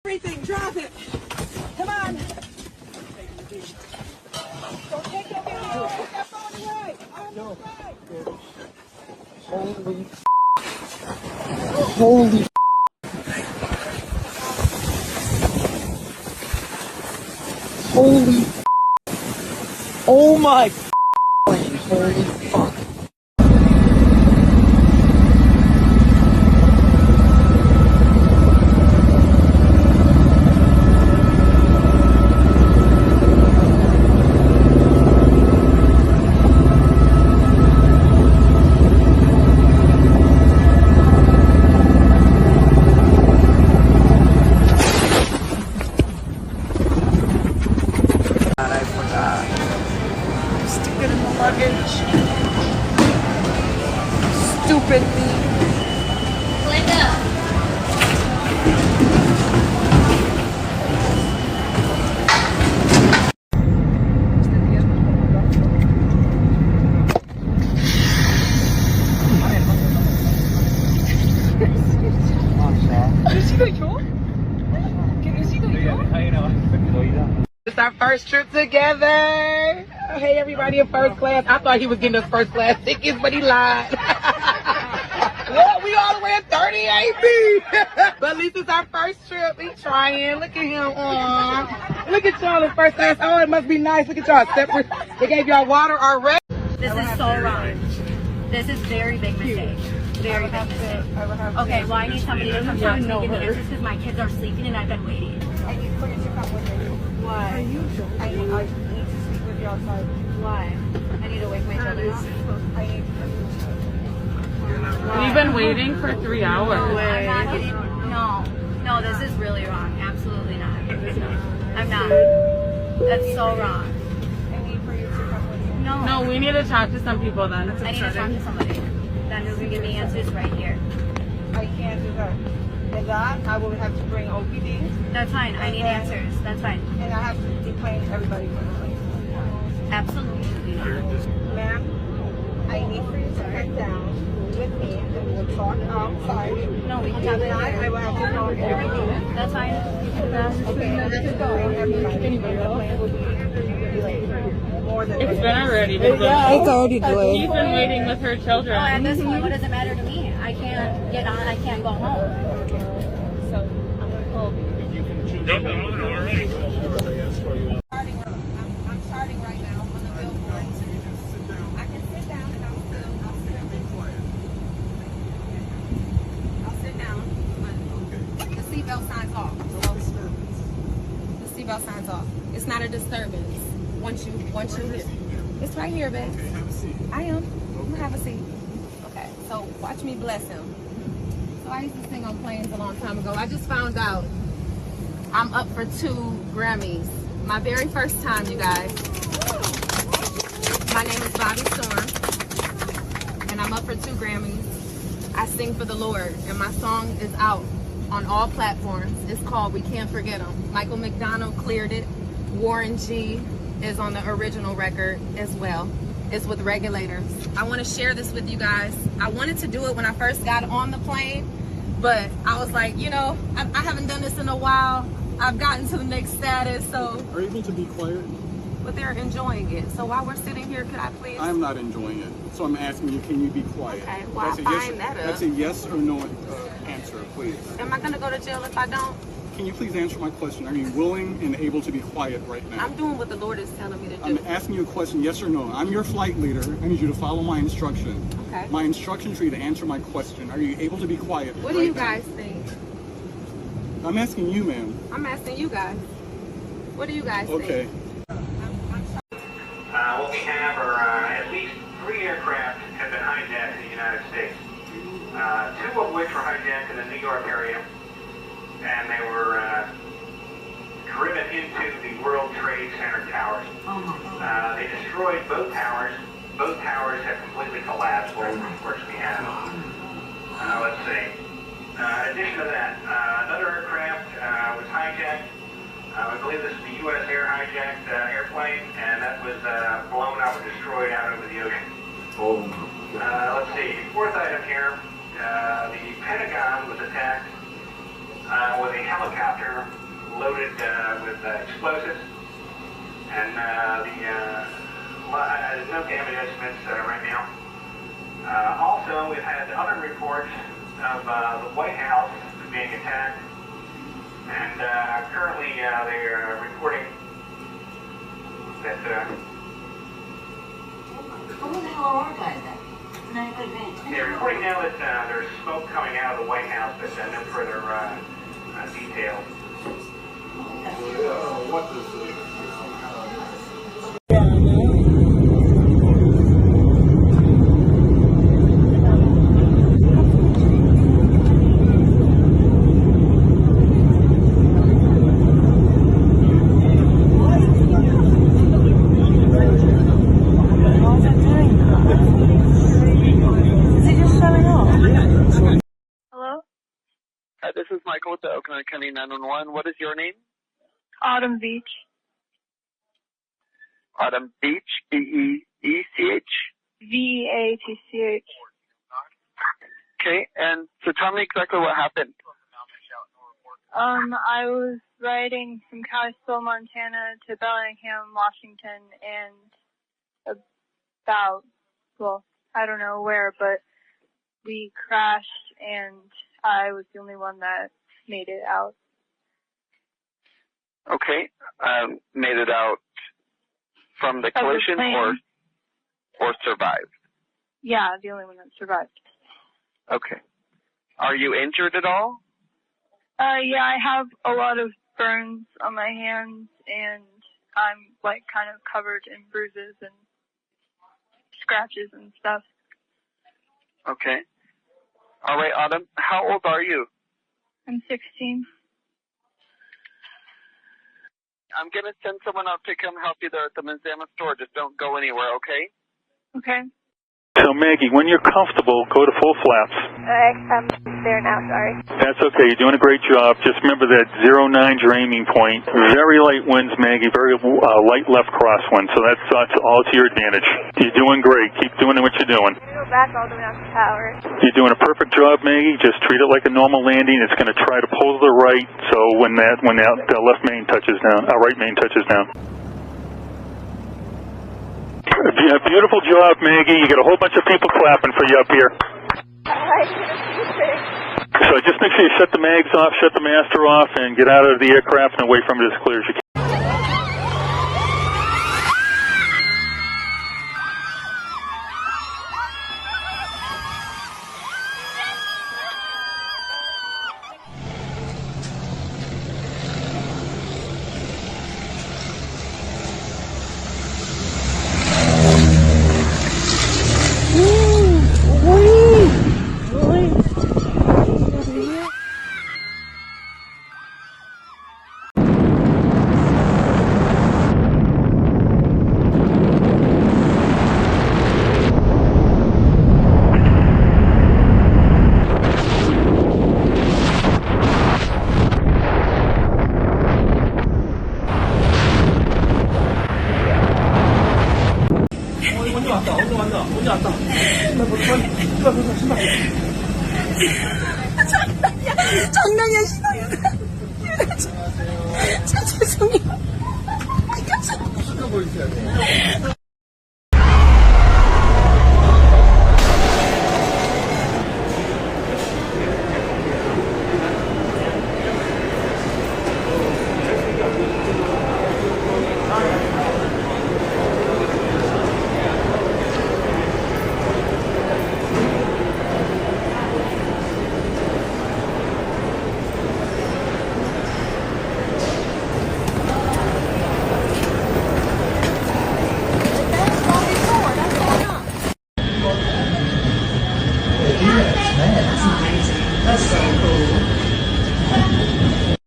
Everything, drop it. Come on. Don't take your video. Put that phone away. On the way. Holy. Holy. Oh my. Holy fuck. I forgot. Stick it in the luggage. Stupid me. Linda. It's our first trip together. Hey, everybody in first class. I thought he was getting us first class tickets, but he lied. Well, we all the way at 38B. But at least it's our first trip. We trying. Look at him. Aww. Look at y'all in first class. Oh, it must be nice. Look at y'all separate. They gave y'all water already. This is so wrong. This is very big mistake. Very big mistake. Okay, well I need somebody to come talk to me and give me answers because my kids are sleeping and I've been waiting. I need for you to come with me. Why? I need to speak with you outside. Why? I need to wake my children up. I need for you to. We've been waiting for 3 hours. I'm not getting, no, this is really wrong. Absolutely not. I'm not. That's so wrong. I need for you to come with me. No, we need to talk to some people then. I need to talk to somebody. Then who can give me answers right here. I can't do that. And that, I will have to bring OPD. That's fine. I need answers. That's fine. And I have to deplain everybody from the place. Absolutely not. Ma'am, I need for you to come down with me and we'll talk outside. No, we can If talk not, I later. will have to call everything. That's fine. You can do that. Okay, I have to go. Everybody. The plane will be late. More than It's been already It's already He's delayed. been waiting with her Oh, children. at this point, what does it matter to me? I can't get on. I can't go home. So I'm gonna call you. I'm starting right now on the billboard. I can sit down and I'll sit down. But the seatbelt signs off. The seatbelt signs off. It's not a disturbance. Once you it's right here, babe. Okay, have a seat. I am. I'm gonna have a seat. Okay, so watch me bless him. So I used to sing on planes a long time ago. I just found out I'm up for 2 Grammys. My very first time, you guys. My name is Bobby Storm, and I'm up for 2 Grammys. I sing for the Lord, and my song is out on all platforms. It's called We Can't Forget 'Em. Michael McDonald cleared it. Warren G is on the original record as well. It's with Regulators. I want to share this with you guys. I wanted to do it when I first got on the plane, but I was like, you know, I haven't done this in a while. I've gotten to the next status, so. Are you able to be quiet? But they're enjoying it. So while we're sitting here, could I please? I'm not enjoying it. So I'm asking you, can you be quiet? Okay, well, That's a I'll find that up. That's a yes or no answer, please. Am I going to go to jail if I don't? Can you please answer my question? Are you willing and able to be quiet right now? I'm doing what the Lord is telling me to do. I'm asking you a question, yes or no. I'm your flight leader. I need you to follow my instruction. Okay. My instruction for you to answer my question. Are you able to be quiet What right do you now? guys think? I'm asking you, ma'am. I'm asking you guys. What do you guys think? Okay. What we have are at least 3 aircraft have been hijacked in the United States. 2 of which were hijacked in the New York area, and they were driven into the World Trade Center towers. They destroyed both towers. Both towers have completely collapsed. Well, of course, we have. Let's see. In addition to that, another aircraft was hijacked. I believe this is the U.S. Air hijacked airplane, and that was blown up and destroyed out over the ocean. Let's see. 4th item here, the Pentagon was attacked with a helicopter loaded with explosives. And there's no damage estimates right now. Also, we've had other reports of the White House being attacked. And currently they're reporting that... They're reporting now that there's smoke coming out of the White House, but no further details. What is this? Hi, this is Michael with the Oakland County 911. What is your name? Autumn Beach. Autumn Beach, B-E-E-C-H? V-A-T-C-H. Okay, and so tell me exactly what happened. I was riding from Kalispell, Montana to Bellingham, Washington, and I don't know where, but we crashed and I was the only one that made it out. Okay, made it out from the collision or survived? Yeah, the only one that survived. Okay. Are you injured at all? Yeah, I have a lot of burns on my hands and I'm like kind of covered in bruises and scratches and stuff. Okay. All right, Autumn, how old are you? I'm 16. I'm going to send someone out to come help you there at the Manzana store. Just don't go anywhere, okay? Okay. So, Maggie, when you're comfortable, go to full flaps. I'm there now, sorry. That's okay. You're doing a great job. Just remember that 09's your aiming point. Very light winds, Maggie. Very light left crosswind. So that's all to your advantage. You're doing great. Keep doing what you're doing. Go back all the way out to tower. You're doing a perfect job, Maggie. Just treat it like a normal landing. It's going to try to pull to the right. So when that left main touches down, right main touches down. A beautiful job, Maggie. You got a whole bunch of people clapping for you up here. So just make sure you shut the mags off, shut the master off, and get out of the aircraft and away from it as clear as you can. 장난이야, 신호야. 죄송해요.